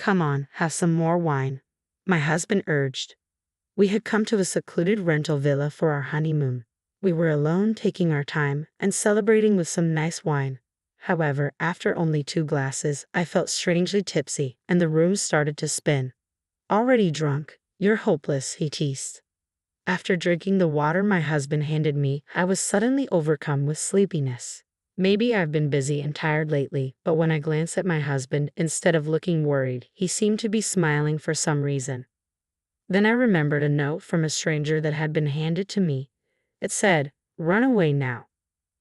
Come on, have some more wine, my husband urged. We had come to a secluded rental villa for our honeymoon. We were alone, taking our time and celebrating with some nice wine. However, after only 2 glasses, I felt strangely tipsy, and the room started to spin. Already drunk? You're hopeless, he teased. After drinking the water my husband handed me, I was suddenly overcome with sleepiness. Maybe I've been busy and tired lately, but when I glanced at my husband, instead of looking worried, he seemed to be smiling for some reason. Then I remembered a note from a stranger that had been handed to me. It said, "Run away now.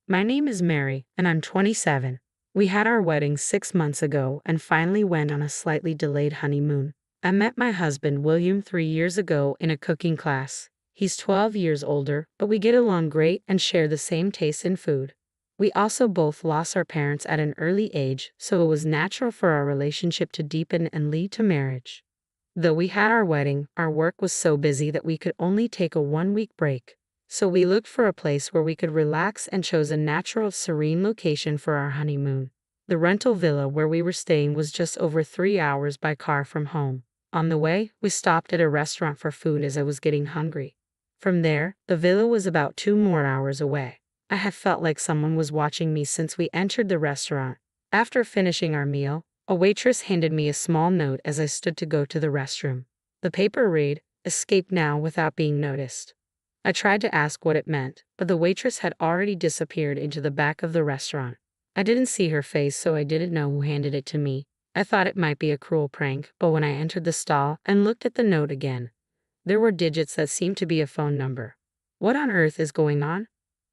My name is Mary, and I'm 27. We had our wedding 6 months ago and finally went on a slightly delayed honeymoon. I met my husband William 3 years ago in a cooking class. He's 12 years older, but we get along great and share the same taste in food. We also both lost our parents at an early age, so it was natural for our relationship to deepen and lead to marriage. Though we had our wedding, our work was so busy that we could only take a 1-week break. So we looked for a place where we could relax and chose a natural, serene location for our honeymoon. The rental villa where we were staying was just over 3 hours by car from home. On the way, we stopped at a restaurant for food as I was getting hungry. From there, the villa was about 2 more hours away. I had felt like someone was watching me since we entered the restaurant. After finishing our meal, a waitress handed me a small note as I stood to go to the restroom. The paper read, "Escape now without being noticed." I tried to ask what it meant, but the waitress had already disappeared into the back of the restaurant. I didn't see her face, so I didn't know who handed it to me. I thought it might be a cruel prank, but when I entered the stall and looked at the note again, there were digits that seemed to be a phone number. What on earth is going on?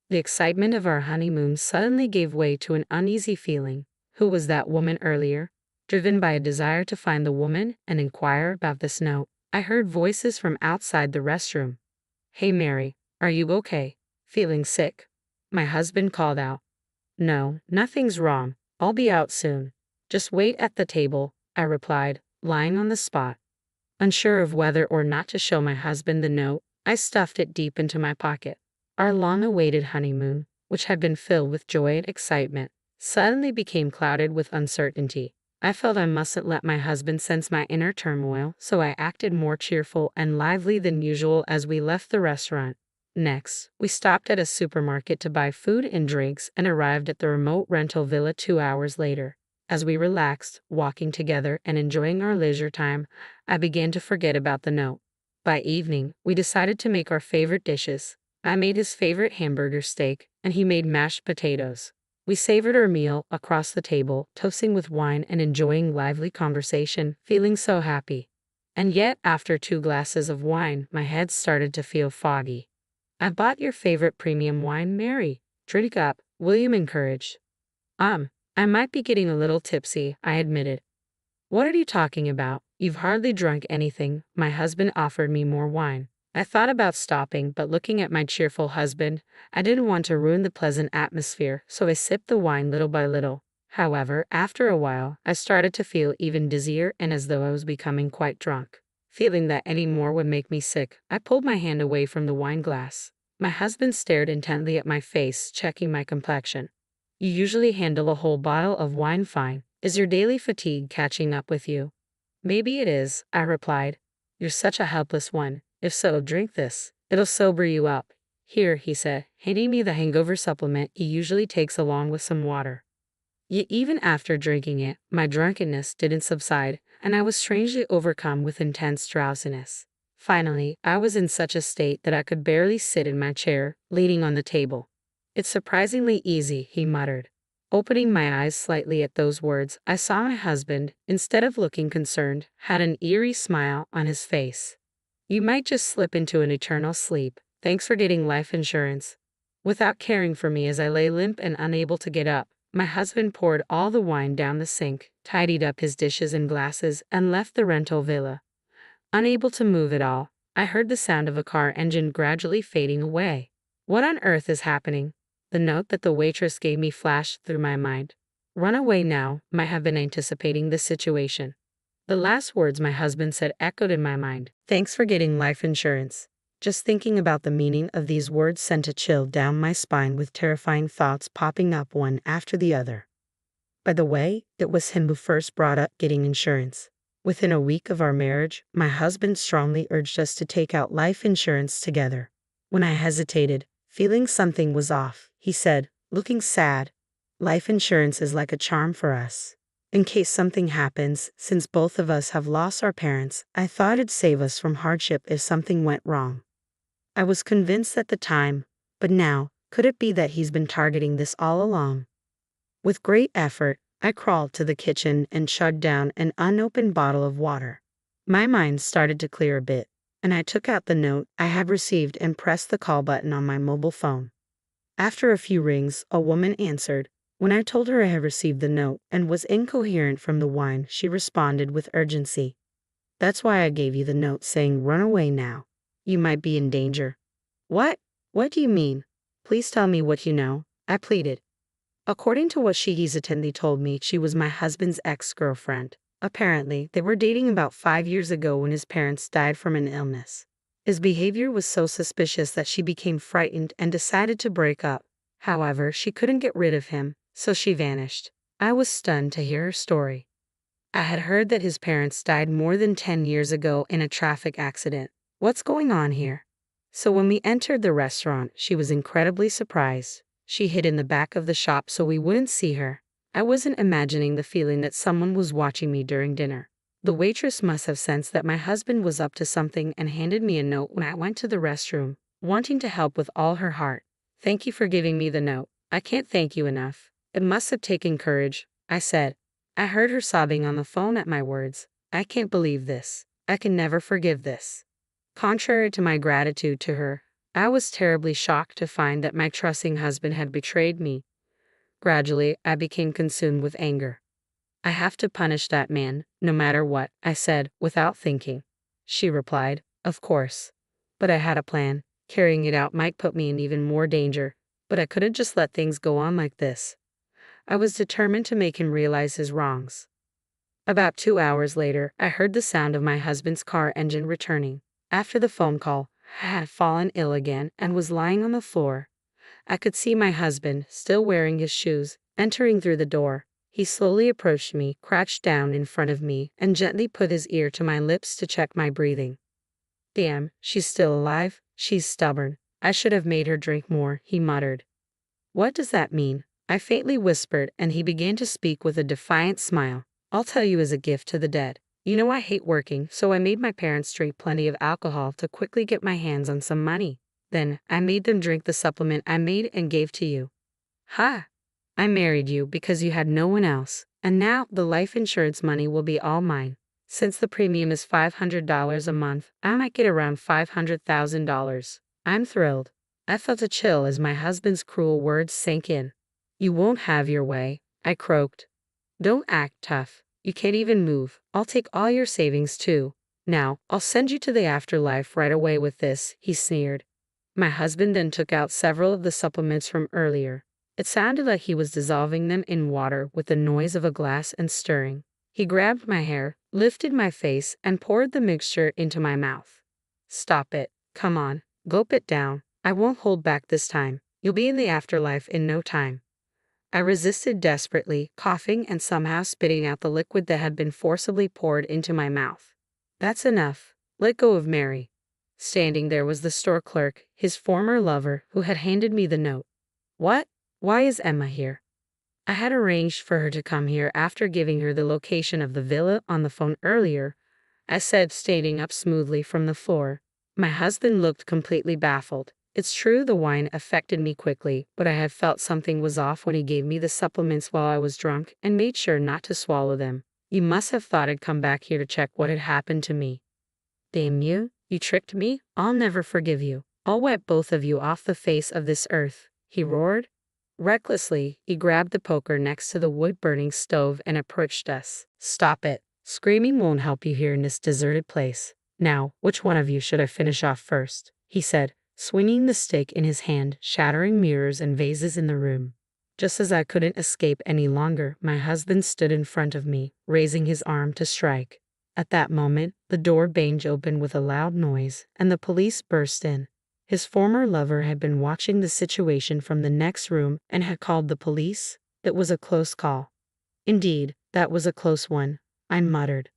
The excitement of our honeymoon suddenly gave way to an uneasy feeling. Who was that woman earlier? Driven by a desire to find the woman and inquire about this note, I heard voices from outside the restroom. "Hey Mary, are you okay? Feeling sick?" My husband called out. "No, nothing's wrong. I'll be out soon. Just wait at the table," I replied, lying on the spot. Unsure of whether or not to show my husband the note, I stuffed it deep into my pocket. Our long-awaited honeymoon, which had been filled with joy and excitement, suddenly became clouded with uncertainty. I felt I mustn't let my husband sense my inner turmoil, so I acted more cheerful and lively than usual as we left the restaurant. Next, we stopped at a supermarket to buy food and drinks and arrived at the remote rental villa 2 hours later. As we relaxed, walking together and enjoying our leisure time, I began to forget about the note. By evening, we decided to make our favorite dishes. I made his favorite hamburger steak, and he made mashed potatoes. We savored our meal across the table, toasting with wine and enjoying lively conversation, feeling so happy. And yet, after 2 glasses of wine, my head started to feel foggy. "I bought your favorite premium wine, Mary. Drink up," William encouraged. I might be getting a little tipsy," I admitted. "What are you talking about? You've hardly drunk anything." My husband offered me more wine. I thought about stopping, but looking at my cheerful husband, I didn't want to ruin the pleasant atmosphere, so I sipped the wine little by little. However, after a while, I started to feel even dizzier and as though I was becoming quite drunk. Feeling that any more would make me sick, I pulled my hand away from the wine glass. My husband stared intently at my face, checking my complexion. "You usually handle a whole bottle of wine fine. Is your daily fatigue catching up with you?" "Maybe it is," I replied. "You're such a helpless one. If so, drink this. It'll sober you up." "Here," he said, handing me the hangover supplement he usually takes along with some water. Yet even after drinking it, my drunkenness didn't subside, and I was strangely overcome with intense drowsiness. Finally, I was in such a state that I could barely sit in my chair, leaning on the table. "It's surprisingly easy," he muttered. Opening my eyes slightly at those words, I saw my husband, instead of looking concerned, had an eerie smile on his face. "You might just slip into an eternal sleep. Thanks for getting life insurance." Without caring for me as I lay limp and unable to get up, my husband poured all the wine down the sink, tidied up his dishes and glasses, and left the rental villa. Unable to move at all, I heard the sound of a car engine gradually fading away. What on earth is happening? The note that the waitress gave me flashed through my mind. "Run away now," might have been anticipating this situation. The last words my husband said echoed in my mind. "Thanks for getting life insurance." Just thinking about the meaning of these words sent a chill down my spine, with terrifying thoughts popping up one after the other. By the way, it was him who first brought up getting insurance. Within a week of our marriage, my husband strongly urged us to take out life insurance together. When I hesitated, feeling something was off, he said, looking sad, "Life insurance is like a charm for us. In case something happens, since both of us have lost our parents, I thought it'd save us from hardship if something went wrong." I was convinced at the time, but now, could it be that he's been targeting this all along? With great effort, I crawled to the kitchen and chugged down an unopened bottle of water. My mind started to clear a bit, and I took out the note I had received and pressed the call button on my mobile phone. After a few rings, a woman answered. When I told her I had received the note and was incoherent from the wine, she responded with urgency. "That's why I gave you the note saying run away now. You might be in danger." "What? What do you mean? Please tell me what you know," I pleaded. According to what she hesitantly told me, she was my husband's ex-girlfriend. Apparently, they were dating about 5 years ago when his parents died from an illness. His behavior was so suspicious that she became frightened and decided to break up. However, she couldn't get rid of him, so she vanished. I was stunned to hear her story. I had heard that his parents died more than 10 years ago in a traffic accident. What's going on here? So when we entered the restaurant, she was incredibly surprised. She hid in the back of the shop so we wouldn't see her. I wasn't imagining the feeling that someone was watching me during dinner. The waitress must have sensed that my husband was up to something and handed me a note when I went to the restroom, wanting to help with all her heart. "Thank you for giving me the note. I can't thank you enough. It must have taken courage," I said. I heard her sobbing on the phone at my words. "I can't believe this. I can never forgive this." Contrary to my gratitude to her, I was terribly shocked to find that my trusting husband had betrayed me. Gradually, I became consumed with anger. "I have to punish that man, no matter what," I said, without thinking. She replied, "Of course." But I had a plan. Carrying it out might put me in even more danger, but I couldn't just let things go on like this. I was determined to make him realize his wrongs. About 2 hours later, I heard the sound of my husband's car engine returning. After the phone call, I had fallen ill again and was lying on the floor. I could see my husband, still wearing his shoes, entering through the door. He slowly approached me, crouched down in front of me, and gently put his ear to my lips to check my breathing. "Damn, she's still alive. She's stubborn. I should have made her drink more," he muttered. "What does that mean?" I faintly whispered, and he began to speak with a defiant smile. "I'll tell you as a gift to the dead. You know I hate working, so I made my parents drink plenty of alcohol to quickly get my hands on some money. Then, I made them drink the supplement I made and gave to you. Ha! I married you because you had no one else, and now the life insurance money will be all mine. Since the premium is $500 a month, I might get around $500,000. I'm thrilled." I felt a chill as my husband's cruel words sank in. "You won't have your way," I croaked. "Don't act tough. You can't even move. I'll take all your savings too. Now, I'll send you to the afterlife right away with this," he sneered. My husband then took out several of the supplements from earlier. It sounded like he was dissolving them in water with the noise of a glass and stirring. He grabbed my hair, lifted my face, and poured the mixture into my mouth. "Stop it. Come on. Gulp it down. I won't hold back this time. You'll be in the afterlife in no time." I resisted desperately, coughing and somehow spitting out the liquid that had been forcibly poured into my mouth. "That's enough. Let go of Mary." Standing there was the store clerk, his former lover, who had handed me the note. "What? Why is Emma here?" I had arranged for her to come here after giving her the location of the villa on the phone earlier, I said, standing up smoothly from the floor. My husband looked completely baffled. It's true the wine affected me quickly, but I had felt something was off when he gave me the supplements while I was drunk and made sure not to swallow them. "You must have thought I'd come back here to check what had happened to me. Damn you, you tricked me. I'll never forgive you. I'll wipe both of you off the face of this earth," he roared. Recklessly, he grabbed the poker next to the wood-burning stove and approached us. "Stop it. Screaming won't help you here in this deserted place. Now, which one of you should I finish off first?" he said, swinging the stick in his hand, shattering mirrors and vases in the room. Just as I couldn't escape any longer, my husband stood in front of me, raising his arm to strike. At that moment, the door banged open with a loud noise, and the police burst in. His former lover had been watching the situation from the next room and had called the police. It was a close call. "Indeed, that was a close one," I muttered.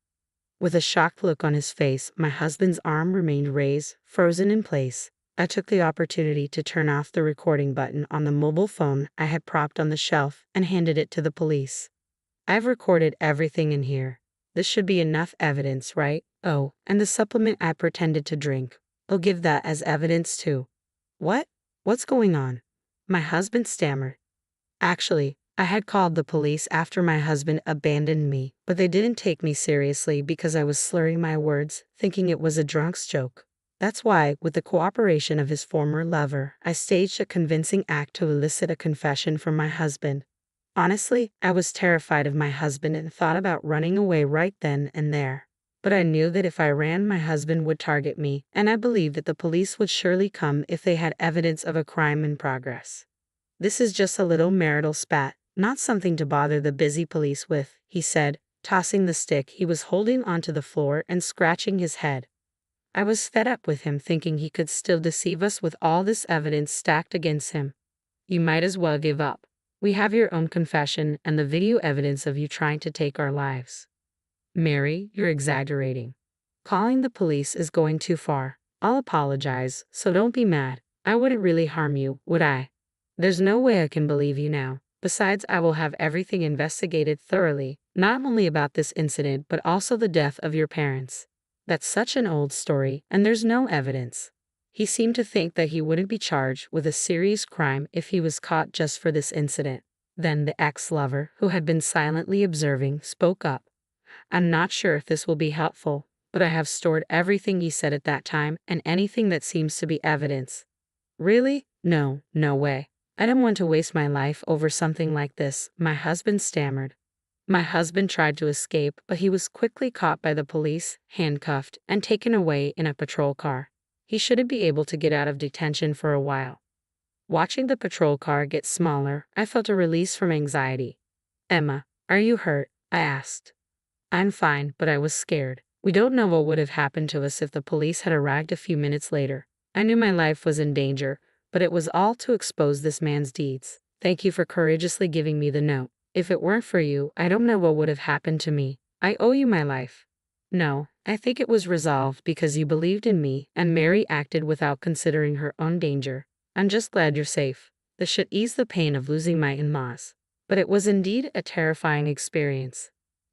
With a shocked look on his face, my husband's arm remained raised, frozen in place. I took the opportunity to turn off the recording button on the mobile phone I had propped on the shelf and handed it to the police. I've recorded everything in here. This should be enough evidence, right? Oh, and the supplement I pretended to drink. I'll give that as evidence too. What? What's going on? My husband stammered. Actually, I had called the police after my husband abandoned me, but they didn't take me seriously because I was slurring my words, thinking it was a drunk's joke. That's why, with the cooperation of his former lover, I staged a convincing act to elicit a confession from my husband. Honestly, I was terrified of my husband and thought about running away right then and there. But I knew that if I ran, my husband would target me, and I believed that the police would surely come if they had evidence of a crime in progress. This is just a little marital spat, not something to bother the busy police with, he said, tossing the stick he was holding onto the floor and scratching his head. I was fed up with him, thinking he could still deceive us with all this evidence stacked against him. You might as well give up. We have your own confession and the video evidence of you trying to take our lives. Mary, you're exaggerating. Calling the police is going too far. I'll apologize, so don't be mad. I wouldn't really harm you, would I? There's no way I can believe you now. Besides, I will have everything investigated thoroughly, not only about this incident but also the death of your parents. That's such an old story, and there's no evidence. He seemed to think that he wouldn't be charged with a serious crime if he was caught just for this incident. Then the ex-lover, who had been silently observing, spoke up. I'm not sure if this will be helpful, but I have stored everything he said at that time and anything that seems to be evidence. Really? No, no way. I don't want to waste my life over something like this, my husband stammered. My husband tried to escape, but he was quickly caught by the police, handcuffed, and taken away in a patrol car. He shouldn't be able to get out of detention for a while. Watching the patrol car get smaller, I felt a release from anxiety. Emma, are you hurt? I asked. I'm fine, but I was scared. We don't know what would have happened to us if the police had arrived a few minutes later. I knew my life was in danger, but it was all to expose this man's deeds. Thank you for courageously giving me the note. If it weren't for you, I don't know what would have happened to me. I owe you my life. No, I think it was resolved because you believed in me and Mary acted without considering her own danger. I'm just glad you're safe. This should ease the pain of losing my in-laws. But it was indeed a terrifying experience.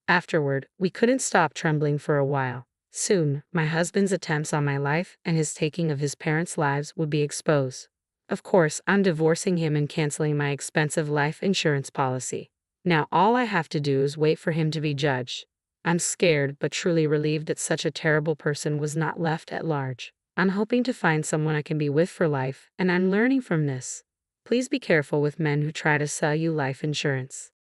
Afterward, we couldn't stop trembling for a while. Soon, my husband's attempts on my life and his taking of his parents' lives would be exposed. Of course, I'm divorcing him and canceling my expensive life insurance policy. Now all I have to do is wait for him to be judged. I'm scared but truly relieved that such a terrible person was not left at large. I'm hoping to find someone I can be with for life, and I'm learning from this. Please be careful with men who try to sell you life insurance.